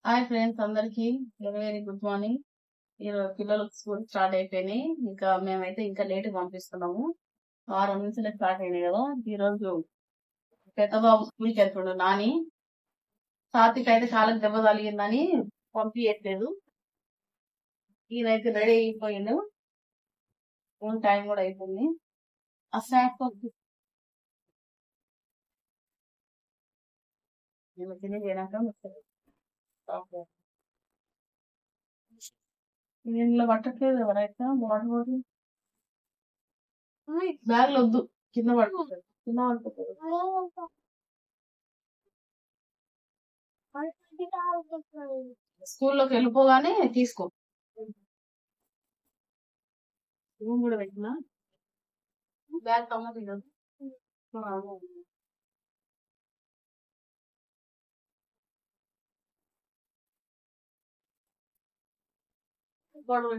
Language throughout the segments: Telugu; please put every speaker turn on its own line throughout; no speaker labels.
హాయ్ ఫ్రెండ్స్, అందరికి వెరీ వెరీ గుడ్ మార్నింగ్. ఈరోజు పిల్లలకు స్కూల్ స్టార్ట్ అయిపోయినాయి. ఇంకా మేమైతే ఇంకా లేట్ పంపిస్తున్నాము. వారం నుంచి స్టార్ట్ అయినాయి కదా. ఈ రోజు పెద్ద బాబు స్కూల్కి వెళ్తుండు నాని. సాత్విక్ అయితే కాళ్ళకి దెబ్బ తగిలిందని పంపించట్లేదు. ఈయనైతే రెడీ అయిపోయిండు. స్కూల్ టైం కూడా అయిపోయింది. ఆ స్నాక్స్ తిని చేయడాక ఇంట్లో పట్టట్లేదు. ఎవరైతే బాడీ బాడీ బ్యాగ్లు వద్దు, కింద పడుతుంది. కింద పడుతుంది. స్కూల్లోకి వెళ్ళిపోగానే తీసుకో. రూమ్ కూడా పెట్టినా బ్యాగ్ తమ్మది కదా. గొడవ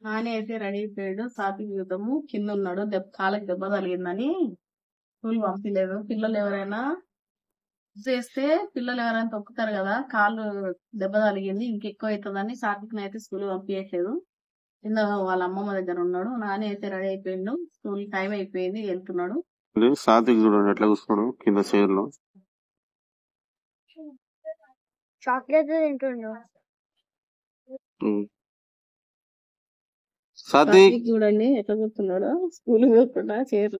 నాని అయితే రెడీ అయిపోయాడు. సాత్విక్ యుద్ధము కింద ఉన్నాడు. కాళ్ళకి దెబ్బ తగిలిందని స్కూల్ పంపించలేదు. పిల్లలు ఎవరైనా తొక్కుతారు కదా, కాళ్ళు దెబ్బ తగిలింది ఇంకెక్కువ అవుతుందని సాత్విక్ అయితే స్కూల్ పంపించట్లేదు. కింద వాళ్ళ అమ్మమ్మ దగ్గర ఉన్నాడు. నాని అయితే రెడీ అయిపోయిండు. స్కూల్ టైం అయిపోయింది, వెళ్తున్నాడు.
సాత్విక్ చూడండి ఎట్లా కూర్చున్నాడు కింద చైర్ లో.
చాక్లెట్ తింటుండు.
సాత్విక్
చూడండి ఎట్లా కూర్చున్నాడు. స్కూల్ పోకుండా చైర్.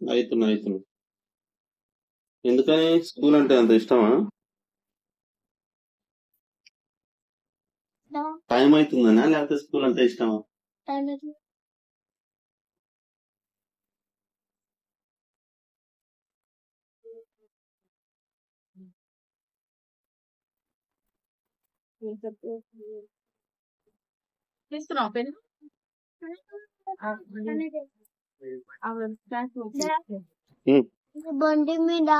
అవుతున్నా ఎందుకని స్కూల్ అంటే అంత ఇష్టమా? టైం అవుతుందనా లేకపోతే స్కూల్ అంటే ఇష్టమా?
తీసుకున్నావు పెన్?
బండి మీద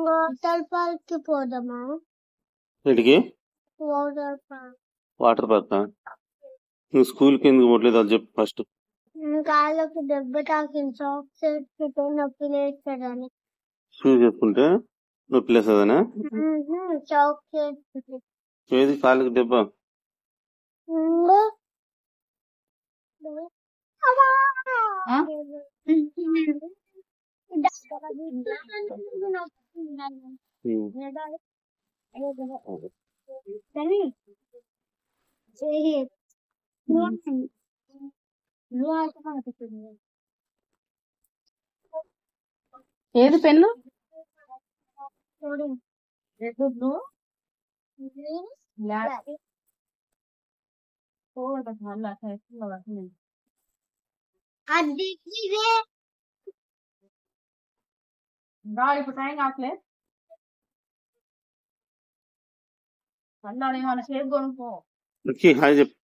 వాటర్ పార్క్ కి పోదామా?
ఇటుకి
వాటర్ పార్క్.
వాటర్ పార్క్ నువ్వు స్కూల్ కి ఎందుకు పోవట్లేదు అది చెప్పు ఫస్ట్.
కాళ్ళకి దెబ్బ తాకింది. సాక్స్ వేసుకుంటే నొప్పి లేస్తుందని.
షూస్ వేసుకుంటే నొప్పి లేస్తుందనా?
సాక్స్ వేసుకుంటే
ఏది కాళ్ళకి దెబ్బ?
ఏది పెన్ను? ఇప్పుడు టైం కావట్లే. అన్నాడు ఏమన్నా షేప్ కొనుక్కో.
హాయ్ చెప్పు.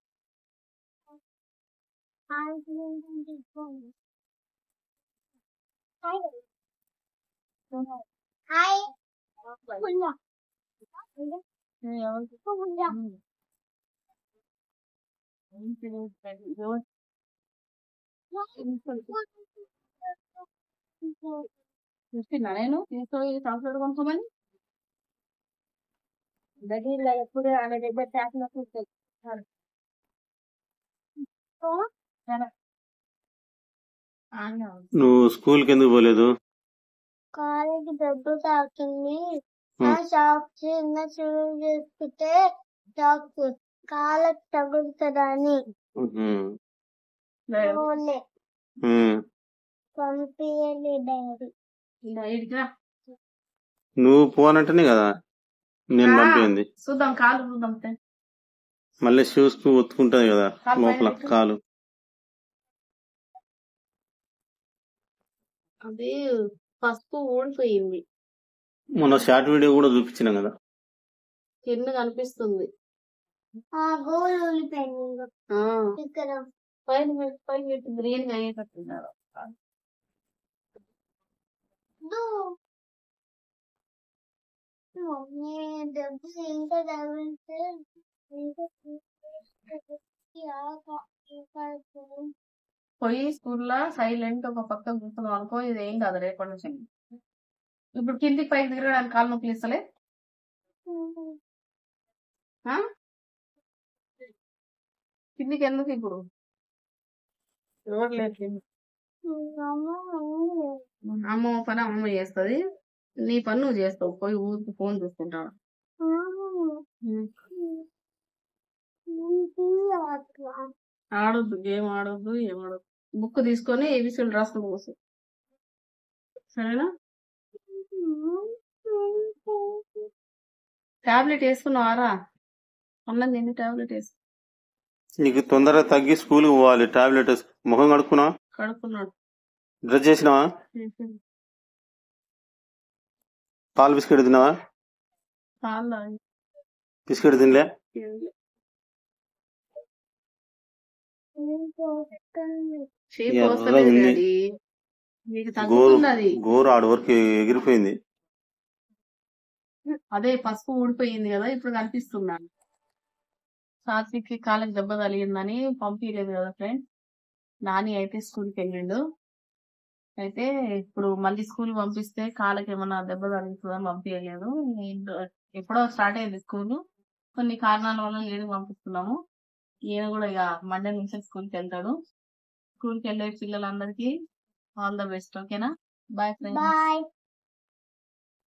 చూస్తున్నా నేను తీసుకొని చాక్లెట్ కొనుక్కోమని. దగ్గర ఎప్పుడు ఆమె దగ్గర చేసినప్పుడు
నువ్వు స్కూల్ కి ఎందుకు పోలేదు?
కాళ్ళకి దెబ్బ తాకింది. సాక్స్ చేసుకుంటే సాక్స్ కాళ్ళకి తగులుతుందని పంపించండి డాడీ.
ఇలా ఈడికి రా.
నువ్వు పోనంటేనే కదా నేను పంపింది.
చూద్దాం కాలు చూద్దాం ఫ్రెండ్.
మళ్ళీ షూస్ కు ఒత్తుకుంటది కదా
కాలు
లోపల
పైన పెట్టు.
కాలు.
అది పసుపు ఊడిపోయింది.
మొన్న షార్ట్ వీడియో కూడా చూపించినాం కదా.
కింద కనిపిస్తుంది.
గోల్ ఉల్లిపోయింది
ఆ,
ఇక్కడ.
పైన పెట్టి గ్రీన్ గా అయ్యేటట్టున్నారు.
మమ్మీ డబ్బులు ఇంకా తగిలితే ఇంకా
పోయి స్కూల్లో సైలెంట్ ఒక పక్క కూర్చున్నాం అనుకో, ఇది ఏం కాదు రేపటి నుంచి. ఇప్పుడు కిందికి పైకి దిగడానికి కాలు నొప్పులు ఇస్తలే. ఆ? కిందికి ఎందుకు ఇప్పుడు? ఎవరు లేదు కింద. అమ్మ పని అమ్మ చేస్తుంది, నీ పని నువ్వు చేస్తావు. పోయి ఊరికి ఫోన్ చూసుకుంటావు. ఆడొద్దు, గేమ్ ఆడొద్దు, ఏమాడొద్దు. బుక్ తీసుకొని ఏబిసిలు రాసుకుని కూర్చో, సరేనా? టాబ్లెట్ వేసుకున్నావారా? అన్నం తిని టాబ్లెట్ వేసు.
నీకు తొందరగా తగ్గి స్కూల్ కి పోవాలి. టాబ్లెట్ ముఖం కడుక్కున్నావా?
కడుక్కున్నాడు.
డ్రెస్ చేసినావా? పాలు బిస్కెట్ తిన్నావా?
పాలు తాగి.
బిస్కెట్ తినలే?
చీపు వస్తలేదు
ఉంది.
డాడీ. నీకు తగ్గుతుంది అది.
గోరు ఆడ వరకు ఎగిరిపోయింది.
అదే పసుపు ఊడిపోయింది కదా, ఇప్పుడు కనిపిస్తున్నాను. సాత్విక్కి కాళ్ళకి దెబ్బ తగిలిందని పంపించలేదు కదా ఫ్రెండ్స్. నాని అయితే స్కూల్కి వెళ్ళిండు. అయితే ఇప్పుడు మళ్ళీ స్కూల్ పంపిస్తే కాళ్ళకి ఏమన్నా దెబ్బ తగులుతుందని పంపించలేదు. ఎప్పుడో స్టార్ట్ అయింది స్కూల్, కొన్ని కారణాల వల్ల లేని పంపిస్తున్నాము. ఈయన కూడా ఇక మండే నుంచి స్కూల్కి వెళ్తాడు. స్కూల్కి వెళ్ళే పిల్లలందరికీ ఆల్ ద బెస్ట్. ఓకేనా? Bye friends.
బాయ్.